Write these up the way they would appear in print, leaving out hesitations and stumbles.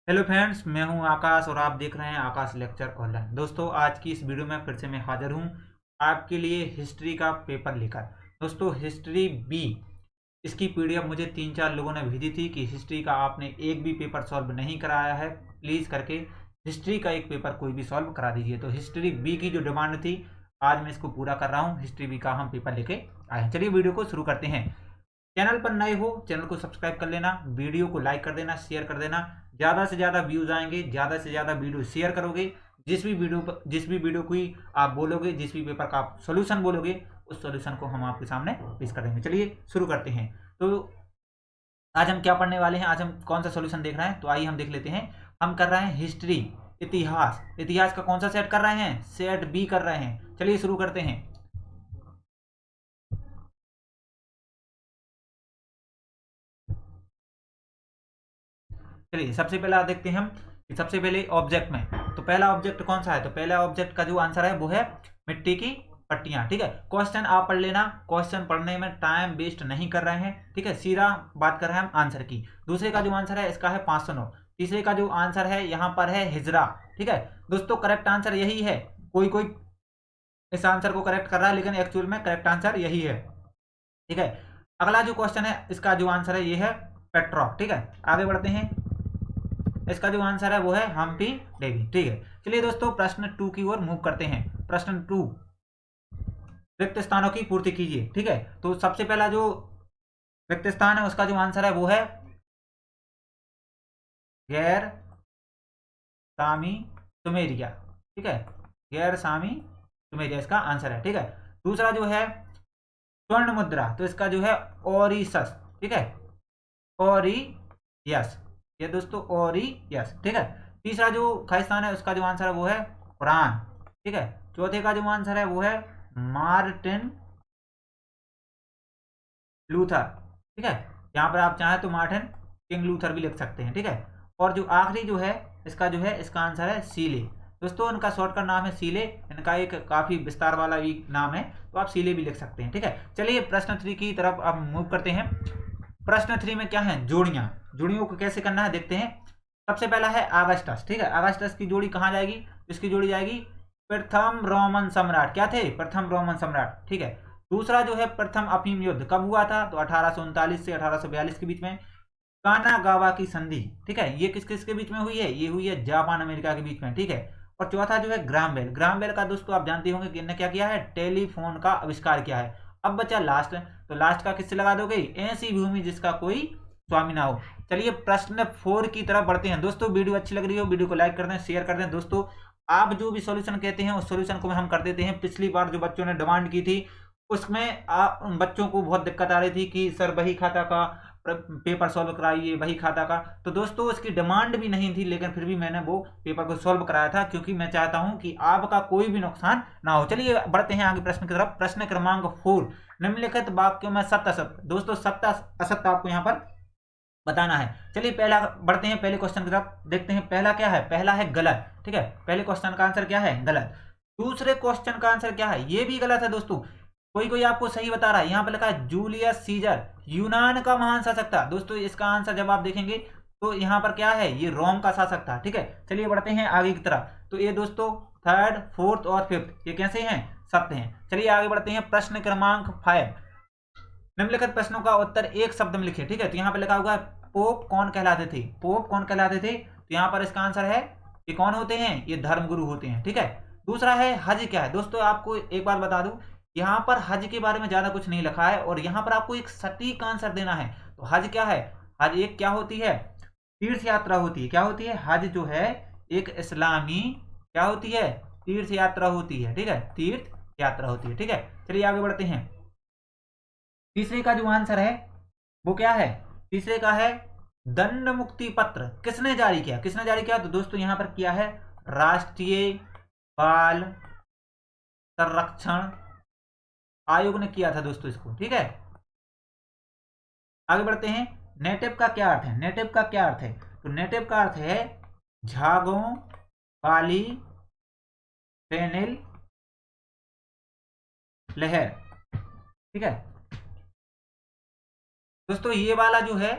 Hello friends, मैं हूं आकाश और आप देख रहे हैं आकाश लेक्चर ऑनलाइन। दोस्तों, आज की इस वीडियो में फिर से मैं हाजिर हूं आपके लिए हिस्ट्री का पेपर लेकर। दोस्तों, हिस्ट्री बी इसकी पीडीएफ मुझे 3-4 लोगों ने भेजी थी कि हिस्ट्री का आपने एक भी पेपर सॉल्व नहीं कराया है, प्लीज़ करके हिस्ट्री का एक पेपर कोई भी सॉल्व करा दीजिए। तो हिस्ट्री बी की जो डिमांड थी, आज मैं इसको पूरा कर रहा हूँ। हिस्ट्री बी का हम पेपर लेके आए हैं। चलिए वीडियो को शुरू करते हैं। चैनल पर नए हो, चैनल को सब्सक्राइब कर लेना, वीडियो को लाइक कर देना, शेयर कर देना। ज़्यादा से ज़्यादा व्यूज़ आएंगे, ज़्यादा से ज़्यादा वीडियो शेयर करोगे। जिस भी वीडियो की आप बोलोगे, जिस भी पेपर का आप सोल्यूशन बोलोगे, उस सोल्यूशन को हम आपके सामने पेश कर देंगे। चलिए शुरू करते हैं। तो आज हम क्या पढ़ने वाले हैं, आज हम कौन सा सोल्यूशन देख रहे हैं, तो आइए हम देख लेते हैं। हम कर रहे हैं हिस्ट्री, इतिहास। इतिहास का कौन सा सेट कर रहे हैं? सेट बी कर रहे हैं। चलिए शुरू करते हैं। चलिए सबसे पहला देखते हैं हम कि सबसे पहले ऑब्जेक्ट में, तो पहला ऑब्जेक्ट कौन सा है? तो पहला ऑब्जेक्ट का जो आंसर है वो है मिट्टी की पट्टियां। ठीक है, क्वेश्चन आप पढ़ लेना, क्वेश्चन पढ़ने में टाइम वेस्ट नहीं कर रहे हैं। ठीक है, सीधा बात कर रहे हैं हम आंसर की। दूसरे का जो आंसर है इसका है 509। तीसरे का जो आंसर है यहाँ पर है हिजरा। ठीक है दोस्तों, करेक्ट आंसर यही है। कोई कोई इस आंसर को करेक्ट कर रहा है, लेकिन एक्चुअल में करेक्ट आंसर यही है। ठीक है, अगला जो क्वेश्चन है इसका जो आंसर है ये है पेट्रॉ। ठीक है, आगे बढ़ते हैं। इसका जो आंसर है वो है हम्पी डेवी। ठीक है, चलिए दोस्तों प्रश्न 2 की ओर मूव करते हैं। प्रश्न 2, रिक्त स्थानों की पूर्ति कीजिए। ठीक है, तो सबसे पहला जो रिक्त स्थान है उसका जो आंसर है वो है गैर सामी सुमेरिया। ठीक है, गैर सामी सुमेरिया इसका आंसर है। ठीक है, दूसरा जो है स्वर्ण मुद्रा, तो इसका जो है ओरिसस। ठीक है, ओरियस, ये दोस्तों ओरियस। ठीक है, तीसरा जो खालिस्तान है उसका जो आंसर है वो है कुरान। ठीक है, चौथे का जो आंसर है वो है मार्टिन लूथर। ठीक है, यहाँ पर आप चाहें तो मार्टिन किंग लूथर भी लिख सकते हैं। ठीक है, और जो आखिरी जो है इसका आंसर है सीले। दोस्तों इनका शॉर्टकट नाम है सीले, इनका एक काफी विस्तार वाला भी नाम है, तो आप सीले भी लिख सकते हैं। ठीक है, चलिए प्रश्न 3 की तरफ अब मूव करते हैं। प्रश्न 3 में क्या है? जोड़ियां। जोड़ियों को कैसे करना है देखते हैं। सबसे पहला है आगस्टस। ठीक है, आगस्टस की जोड़ी कहाँ जाएगी? इसकी जोड़ी जाएगी प्रथम रोमन सम्राट। क्या थे? प्रथम रोमन सम्राट। ठीक है, दूसरा जो है प्रथम अफीम युद्ध कब हुआ था? तो 1839 से 1842 के बीच में। कानागावा की संधि, ठीक है, ये किस किस के बीच में हुई है? ये हुई है जापान अमेरिका के बीच में। ठीक है, और चौथा जो है ग्राम बेल। ग्राम बेल का दोस्तों आप जानते होंगे कि इन्होंने क्या किया है? टेलीफोन का आविष्कार किया है। अब बचा लास्ट, तो लास्ट का किससे लगा दोगे? ऐसी भूमि जिसका कोई स्वामी ना हो। चलिए प्रश्न 4 की तरफ बढ़ते हैं। दोस्तों वीडियो अच्छी लग रही हो, वीडियो को लाइक कर दें, शेयर कर दें। दोस्तों आप जो भी सॉल्यूशन कहते हैं उस सॉल्यूशन को हम कर देते हैं। पिछली बार जो बच्चों ने डिमांड की थी उसमें बच्चों को बहुत दिक्कत आ रही थी कि सर बही खाता का पेपर सॉल्व कराइए, बही खाता का। तो दोस्तों उसकी डिमांड भी नहीं थी, लेकिन फिर भी मैंने वो पेपर को सॉल्व कराया था, क्योंकि मैं चाहता हूं कि आपका कोई भी नुकसान ना हो। चलिए बढ़ते हैं आगे प्रश्न की तरफ। प्रश्न क्रमांक 4, निम्नलिखित वाक्यों में सत्य असत्य। दोस्तों सत्य असत्य आपको यहाँ पर बताना है। चलिए पहला बढ़ते हैं, पहले क्वेश्चन की तरफ देखते हैं। पहला क्या है? पहला है गलत। ठीक है, पहले क्वेश्चन का आंसर क्या है? गलत। दूसरे क्वेश्चन का आंसर क्या है? ये भी गलत है दोस्तों। कोई कोई आपको सही बता रहा है। यहाँ पे लिखा है जूलियस सीजर यूनान का महान शासक था। दोस्तों इसका आंसर जब आप देखेंगे तो यहाँ पर क्या है? ये रोम का शासक था। ठीक है, चलिए बढ़ते हैं आगे की तरफ। तो ये दोस्तों थर्ड, फोर्थ और फिफ्थ ये कैसे हैं? सत्य हैं। चलिए आगे बढ़ते हैं। प्रश्न क्रमांक 5, निम्नलिखित प्रश्नों का उत्तर एक शब्द में लिखिए। ठीक है, तो यहाँ पे लिखा हुआ है पोप कौन कहलाते थे? पोप कौन कहलाते थे? तो यहाँ पर इसका आंसर है ये कौन होते हैं? ये धर्मगुरु होते हैं। ठीक है, दूसरा है हज क्या है? दोस्तों आपको एक बात बता दूं, यहाँ पर हज के बारे में ज्यादा कुछ नहीं लिखा है, और यहाँ पर आपको एक सटीक आंसर देना है। तो हज क्या है? हज एक क्या होती है? तीर्थ यात्रा होती है। क्या होती है? हज जो है एक इस्लामी क्या होती है? तीर्थ यात्रा होती है। ठीक है, तीर्थ यात्रा होती है। ठीक है, चलिए आगे बढ़ते हैं। तीसरे का जो आंसर है वो क्या है? तीसरे का है दंड मुक्ति पत्र किसने जारी किया? किसने जारी किया? तो दोस्तों यहां पर किया है राष्ट्रीय बाल संरक्षण आयोग ने किया था दोस्तों इसको। ठीक है, आगे बढ़ते हैं। नेटिव का क्या अर्थ है? नेटिव का क्या अर्थ है? तो नेटिव का अर्थ है झागों, पाली, फेनिल, लहर। ठीक है दोस्तों, ये वाला जो है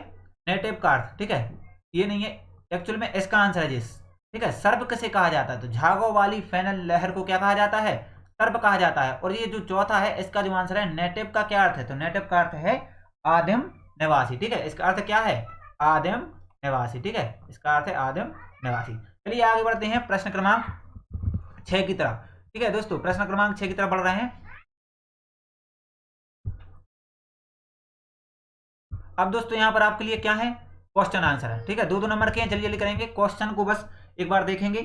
नेटिव का अर्थ, ठीक है, ये नहीं है, एक्चुअल में इसका आंसर है जिस, ठीक है। सर्प किसे कहा जाता है, तो झागों वाली फेनल लहर को क्या कहा जाता है, सर्प कहा जाता है। और ये जो चौथा है इसका जो आंसर है नेटिव का क्या अर्थ है, तो नेटिव का अर्थ है आदिम निवासी, ठीक है। इसका अर्थ क्या है, आदिम निवासी, ठीक है। इसका अर्थ है आदिम निवासी। चलिए आगे बढ़ते हैं प्रश्न क्रमांक 6 की तरफ, ठीक है दोस्तों। प्रश्न क्रमांक 6 की तरफ बढ़ रहे हैं। अब दोस्तों यहाँ पर आपके लिए क्या है, क्वेश्चन आंसर है, ठीक है। 2-2 नंबर के हैं, जल्दी जल्दी करेंगे। क्वेश्चन को बस एक बार देखेंगे,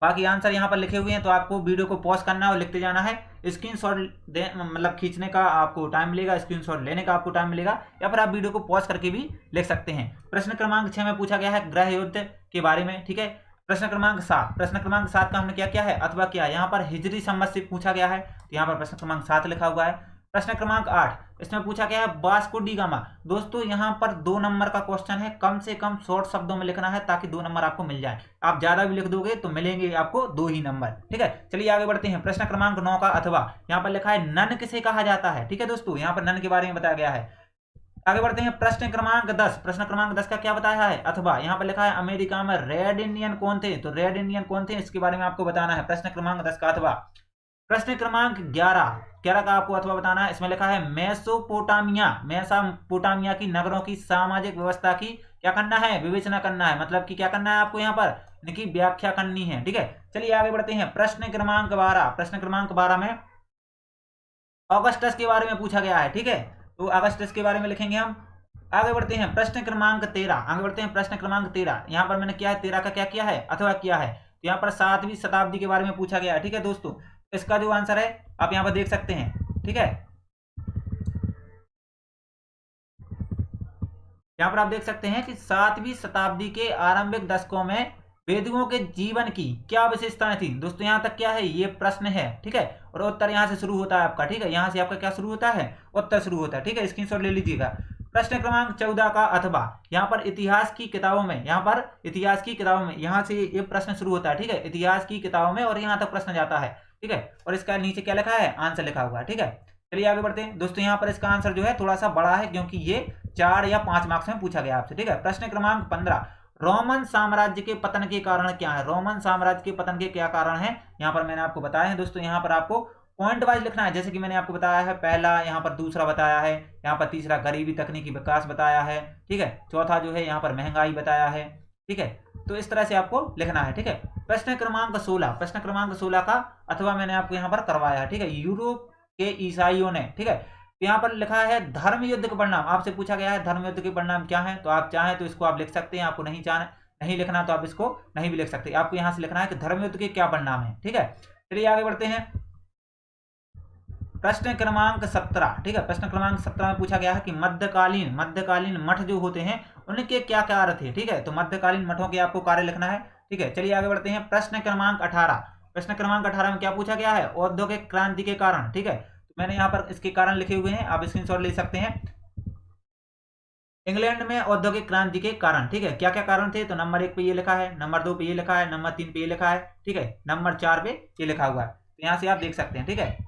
बाकी आंसर यहाँ पर लिखे हुए हैं, तो आपको वीडियो को पॉज करना है और लिखते जाना है। स्क्रीनशॉट मतलब खींचने का आपको टाइम मिलेगा, स्क्रीनशॉट लेने का आपको टाइम मिलेगा, या फिर आप वीडियो को पॉज करके भी लिख सकते हैं। प्रश्न क्रमांक 6 में पूछा गया है ग्रह युद्ध के बारे में, ठीक है। प्रश्न क्रमांक 7, प्रश्न क्रमांक 7 का हमने क्या किया है, अथवा क्या, यहाँ पर हिजरी संवत से पूछा गया है, तो यहाँ पर प्रश्न क्रमांक 7 लिखा हुआ है। प्रश्न क्रमांक 8, इसमें पूछा गया है वास्को डी गामा। दोस्तों यहाँ पर 2 नंबर का क्वेश्चन है, कम से कम शॉर्ट शब्दों में लिखना है ताकि 2 नंबर आपको मिल जाए। आप ज्यादा भी लिख दोगे तो मिलेंगे आपको 2 ही नंबर, ठीक है। चलिए आगे बढ़ते हैं। प्रश्न क्रमांक 9 का अथवा, यहाँ पर लिखा है नन किसे कहा जाता है, ठीक है दोस्तों। यहाँ पर नन के बारे में बताया गया है। आगे बढ़ते हैं। प्रश्न क्रमांक 10, प्रश्न क्रमांक 10 का क्या बताया है, अथवा यहाँ पर लिखा है अमेरिका में रेड इंडियन कौन थे, तो रेड इंडियन कौन थे इसके बारे में आपको बताना है, प्रश्न क्रमांक 10 का अथवा। प्रश्न क्रमांक 11 का आपको अथवा बताना है। इसमें लिखा है मेसोपोटामिया की नगरों की सामाजिक व्यवस्था की क्या करना है, विवेचना करना है, मतलब कि क्या करना है आपको यहाँ पर, इनकी व्याख्या करनी है, ठीक है। चलिए आगे बढ़ते हैं। प्रश्न क्रमांक 12, प्रश्न क्रमांक 12 में ऑगस्टस के बारे में पूछा गया है, ठीक है। तो अगस्टस के बारे में लिखेंगे हम। आगे बढ़ते हैं। प्रश्न क्रमांक 13, आगे बढ़ते हैं। प्रश्न क्रमांक 13, यहाँ पर मैंने क्या है 13 का क्या किया है, अथवा किया है, तो यहाँ पर 7वीं शताब्दी के बारे में पूछा गया है, ठीक है दोस्तों। इसका जो आंसर है आप यहाँ पर देख सकते हैं, ठीक है। यहाँ पर आप देख सकते हैं कि 7वीं शताब्दी के आरंभिक दशकों में वेदुओं के जीवन की क्या विशेषताएं थी। दोस्तों यहाँ तक क्या है, ये प्रश्न है, ठीक है। और उत्तर यहाँ से शुरू होता है आपका, ठीक है। यहाँ से आपका क्या शुरू होता है, उत्तर शुरू होता है, ठीक है। स्क्रीनशॉट ले लीजिएगा। प्रश्न क्रमांक 14 का अथवा, यहाँ पर इतिहास की किताबों में, यहाँ पर इतिहास की किताबों में, यहाँ से ये प्रश्न शुरू होता है, ठीक है। इतिहास की किताबों में और यहाँ तक प्रश्न जाता है, ठीक है। और इसका नीचे क्या लिखा है, आंसर लिखा हुआ है, ठीक है। चलिए आगे बढ़ते हैं दोस्तों। यहाँ पर इसका आंसर जो है थोड़ा सा बड़ा है, क्योंकि ये 4 या 5 मार्क्स में पूछा गया आपसे, ठीक है। प्रश्न क्रमांक 15, रोमन साम्राज्य के पतन के कारण क्या है, रोमन साम्राज्य के पतन के क्या कारण है, यहाँ पर मैंने आपको बताया है दोस्तों। यहाँ पर आपको पॉइंट वाइज लिखना है, जैसे कि मैंने आपको बताया है, पहला, यहाँ पर दूसरा बताया है, यहाँ पर तीसरा गरीबी तकनीकी विकास बताया है, ठीक है। चौथा जो है यहाँ पर महंगाई बताया है, ठीक है। तो इस तरह से आपको लिखना है, ठीक है। प्रश्न क्रमांक 16, प्रश्न क्रमांक 16 का अथवा मैंने आपको यहाँ पर करवाया है, ठीक है। यूरोप के ईसाइयों ने, ठीक है, यहाँ पर लिखा है धर्म युद्ध के परिणाम, आपसे पूछा गया है धर्म युद्ध के परिणाम क्या है, तो आप चाहें तो इसको आप लिख सकते हैं, आपको नहीं लिखना तो आप इसको नहीं भी लिख सकते। आपको यहाँ से लिखना है कि धर्म युद्ध के क्या परिणाम है, ठीक है। चलिए आगे बढ़ते हैं। प्रश्न क्रमांक 17, ठीक है। प्रश्न क्रमांक 17 में पूछा गया है कि मध्यकालीन मठ जो होते हैं उनके क्या कार्य थे, ठीक है। तो मध्यकालीन मठों के आपको कार्य लिखना है, ठीक है। चलिए आगे बढ़ते हैं। प्रश्न क्रमांक 18, प्रश्न क्रमांक 18 में क्या पूछा गया है, औद्योगिक क्रांति के कारण, ठीक है। तो मैंने यहाँ पर इसके कारण लिखे हुए हैं, आप स्क्रीनशॉट ले सकते हैं। इंग्लैंड में औद्योगिक क्रांति के कारण, ठीक है, क्या क्या कारण थे, तो नंबर 1 पे ये लिखा है, नंबर 2 पे ये लिखा है, नंबर 3 पे ये लिखा है, ठीक है, नंबर 4 पे ये लिखा हुआ है, तो यहाँ से आप देख सकते हैं, ठीक है।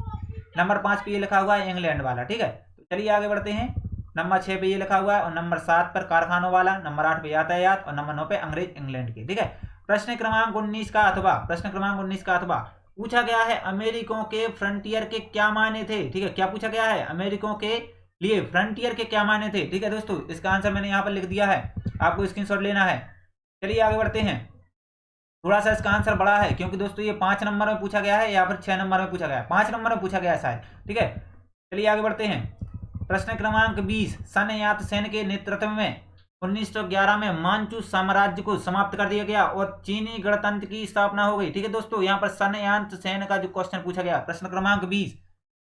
नंबर 5 पे ये लिखा हुआ है इंग्लैंड वाला, ठीक है। तो चलिए आगे बढ़ते हैं। नंबर 6 पे ये लिखा हुआ है, और नंबर 7 पर कारखानों वाला, नंबर 8 पे यातायात, और नंबर 9 पे अंग्रेज इंग्लैंड के, ठीक है। प्रश्न क्रमांक 19 का अथवा, प्रश्न क्रमांक 19 का अथवा पूछा गया है अमेरिकों के फ्रंटियर के क्या मायने थे, ठीक है। क्या पूछा गया है, अमेरिकों के लिए फ्रंटियर के क्या मायने थे, ठीक है दोस्तों। इसका आंसर मैंने यहाँ पर लिख दिया है, आपको स्क्रीनशॉट लेना है। चलिए आगे बढ़ते हैं। थोड़ा सा इसका आंसर बड़ा है, क्योंकि दोस्तों ये 5 नंबर में पूछा गया है, या फिर 6 नंबर में पूछा गया है, 5 नंबर में पूछा गया है शायद, ठीक है। चलिए आगे बढ़ते हैं। प्रश्न क्रमांक 20, सन यात सेन के नेतृत्व में 1911 में मांचू साम्राज्य को समाप्त कर दिया गया और चीनी गणतंत्र की स्थापना हो गई, ठीक है दोस्तों। यहाँ पर सन यात सेन का जो क्वेश्चन पूछा गया, प्रश्न क्रमांक 20।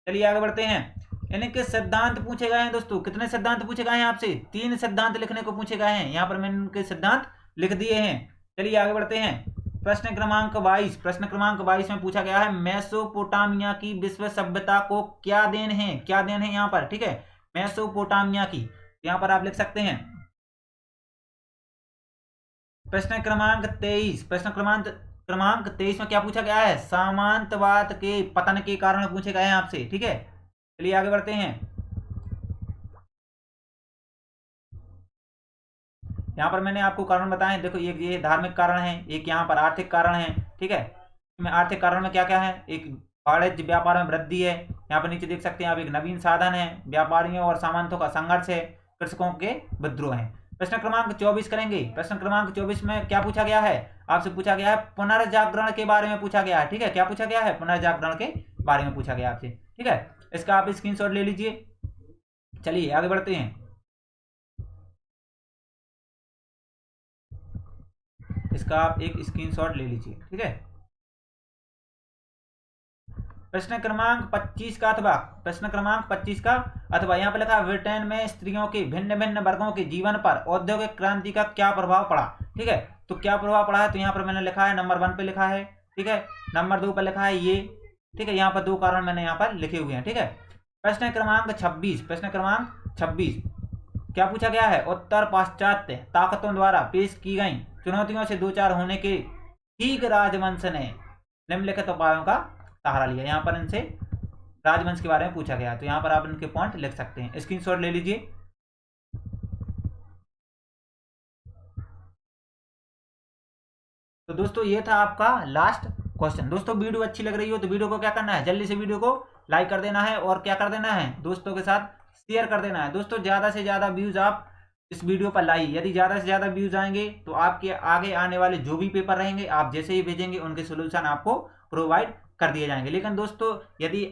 चलिए आगे बढ़ते हैं। इनके सिद्धांत पूछे गए हैं दोस्तों, कितने सिद्धांत पूछे गए हैं आपसे, 3 सिद्धांत लिखने को पूछे गए हैं, यहाँ पर मैंने उनके सिद्धांत लिख दिए हैं। चलिए आगे बढ़ते हैं। प्रश्न क्रमांक 22, प्रश्न क्रमांक 22 में पूछा गया है मेसोपोटामिया की विश्व सभ्यता को क्या देन है, क्या देन है यहाँ पर, ठीक है, मेसोपोटामिया की, यहाँ पर आप लिख सकते हैं। प्रश्न क्रमांक 23, प्रश्न क्रमांक 23 में क्या पूछा गया है, सामंतवाद के पतन के कारण पूछे गए हैं आपसे, ठीक है। चलिए आगे बढ़ते हैं। यहाँ पर मैंने आपको कारण बताए, देखो एक ये धार्मिक कारण है, एक यहाँ पर आर्थिक कारण है, ठीक है। में आर्थिक कारण में क्या क्या है, एक वाणिज्य व्यापार में वृद्धि है, यहाँ पर नीचे देख सकते हैं आप, एक नवीन साधन है, व्यापारियों और सामंतों का संघर्ष है, कृषकों के विद्रोह है। प्रश्न क्रमांक 24 करेंगे। प्रश्न क्रमांक 24 में क्या पूछा गया है, आपसे पूछा गया है पुनर्जागरण के बारे में पूछा गया है, ठीक है। क्या पूछा गया है, पुनर्जागरण के बारे में पूछा गया आपसे, ठीक है। इसका आप स्क्रीनशॉट ले लीजिए। चलिए आगे बढ़ते हैं। इसका आप एक स्क्रीनशॉट ले लीजिए, ठीक है। प्रश्न क्रमांक 25 का अथवा प्रश्न क्रमांक 25 का अथवा यहाँ पर लिखा, ब्रिटेन में स्त्रियों के भिन्न भिन्न वर्गों के जीवन पर औद्योगिक क्रांति का क्या प्रभाव पड़ा, ठीक है। तो क्या प्रभाव पड़ा है, तो यहाँ पर मैंने लिखा है नंबर 1 पे लिखा है, ठीक है। नंबर 2 पर लिखा है ये, ठीक है। यहाँ पर 2 कारण मैंने यहाँ पर लिखे हुए हैं, ठीक है। प्रश्न क्रमांक 26, प्रश्न क्रमांक 26 क्या पूछा गया है, उत्तर पाश्चात्य ताकतों द्वारा पेश की गई चुनौतियों से दो चार होने के ठीक राजवंश ने निम्नलिखित उपायों का सहारा लिया। यहाँ पर इनसे राजवंश के बारे में पूछा गया, तो यहाँ पर आप इनके पॉइंट लिख सकते हैं, स्क्रीनशॉट ले लीजिए। तो दोस्तों ये था आपका लास्ट क्वेश्चन। दोस्तों वीडियो अच्छी लग रही हो तो वीडियो को क्या करना है, जल्दी से वीडियो को लाइक कर देना है और क्या कर देना है, दोस्तों के साथ शेयर कर देना है। दोस्तों ज़्यादा से ज़्यादा व्यूज़ आप इस वीडियो पर लाइए, यदि ज़्यादा से ज़्यादा व्यूज़ आएंगे तो आपके आगे आने वाले जो भी पेपर रहेंगे आप जैसे ही भेजेंगे उनके सोल्यूशन आपको प्रोवाइड कर दिए जाएंगे। लेकिन दोस्तों यदि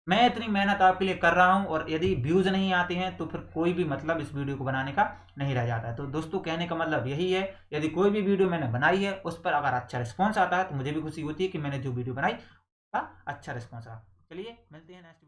मैं इतनी मेहनत आपके लिए कर रहा हूं और यदि व्यूज़ नहीं आते हैं तो फिर कोई भी मतलब इस वीडियो को बनाने का नहीं रह जाता है। तो दोस्तों कहने का मतलब यही है, यदि कोई भी वीडियो मैंने बनाई है उस पर अगर अच्छा रिस्पॉन्स आता है तो मुझे भी खुशी होती है कि मैंने जो वीडियो बनाई उसका अच्छा रिस्पॉन्स आया। चलिए मिलते हैं नेक्स्ट